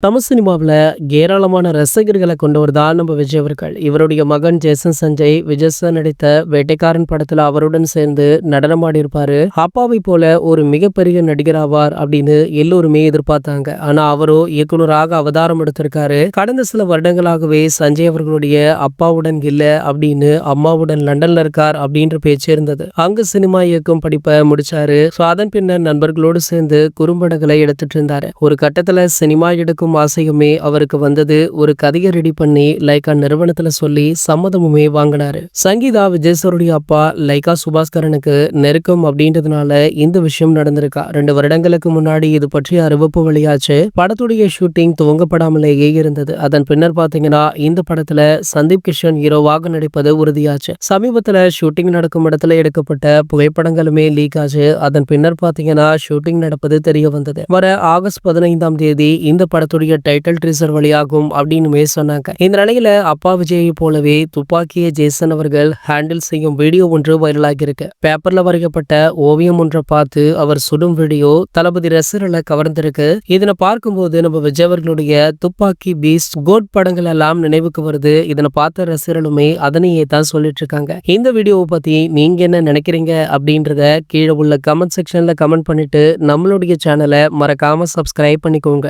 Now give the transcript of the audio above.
தமிழ் சினிமாவுல ஏராளமான ரசிகர்களை கொண்டவர் தான் நம்ம விஜய் அவர்கள். இவருடைய மகன் ஜேசன் சஞ்சய் விஜய் சார் நடித்த வேட்டைக்காரன் படத்துல அவருடன் சேர்ந்து நடனமாடி இருப்பாரு. அப்பாவை போல ஒரு மிகப்பெரிய நடிகர் ஆவார் அப்படின்னு எல்லோருமே எதிர்பார்த்தாங்க. ஆனா அவரோ இயக்குனராக அவதாரம் எடுத்திருக்காரு. கடந்த சில வருடங்களாகவே சஞ்சய் அவர்களுடைய அப்பாவுடன் இல்ல அப்படின்னு அம்மாவுடன் லண்டன்ல இருக்கார் அப்படின்ற பேச்சு இருந்தது. அங்கு சினிமா இயக்கும் படிப்பை முடிச்சாரு. அதன் பின்னர் நண்பர்களோடு சேர்ந்து குறும்படங்களை எடுத்துட்டு இருந்தாரு. ஒரு கட்டத்துல சினிமா எடுக்கும் ஆசையுமே அவருக்கு வந்தது. ஒரு கதையை ரெடி பண்ணி லைகா நிறுவனத்துல சொல்லி சம்மதமுமே வாங்கினாரு. சங்கீதா விஜய் சாருடைய அப்பா லைகா சுபாஸ்கரனுக்கு நெருக்கம் அப்படின்றதுனால இந்த விஷயம் நடந்திருக்கா. 2 வருடங்களுக்கு முன்னாடி இது பற்றிய அறிவிப்பு வெளியாச்சு. படத்துடைய ஷூட்டிங் துவங்கப்படாமலேயே இருந்தது. அதன் பின்னர் பாத்தீங்கன்னா இந்த படத்துல சந்தீப் கிஷன் ஹீரோவாக நடிப்பது உறுதியாச்சு. சமீபத்துல ஷூட்டிங் நடக்கும் இடத்துல எடுக்கப்பட்ட புகைப்படங்களுமே லீக் ஆச்சு. அதன் பின்னர் பாத்தீங்கன்னா ஷூட்டிங் நடப்பது தெரிய வந்தது. வர ஆகஸ்ட் 15ஆம் தேதி இந்த படத்துடைய டைட்டில் ட்ரீசர் வெளியாகும் அப்படின்னு சொன்னாங்க. இந்த நிலையில அப்பா விஜயை போலவே துப்பாக்கியை ஜேசன் அவர்கள் ஹேண்டில் செய்யும் வீடியோ ஒன்று வைரலாகி இருக்கு. பேப்பர்ல வரையப்பட்ட ஓவியம் ஒன்றை பார்த்து அவர் சுடும் வீடியோ தளபதி ரசிகர்களை கவர்ந்திருக்கு. இதனை பார்க்கும்போது நம்ம விஜய் அவர்களுடைய துப்பாக்கி பீஸ்ட் கோட் படங்கள் எல்லாம் நினைவுக்கு வருது. இதனை பார்த்த ரசிகர்களுமே அதனையே தான் சொல்லிட்டு இருக்காங்க. இந்த வீடியோவை பத்தி நீங்க என்ன நினைக்கிறீங்க அப்படின்றத கீழே உள்ள கமெண்ட் செக்ஷன்ல கமெண்ட் பண்ணிட்டு நம்மளுடைய சேனலை மறக்காம சப்ஸ்கிரைப் பண்ணிக்கோங்க.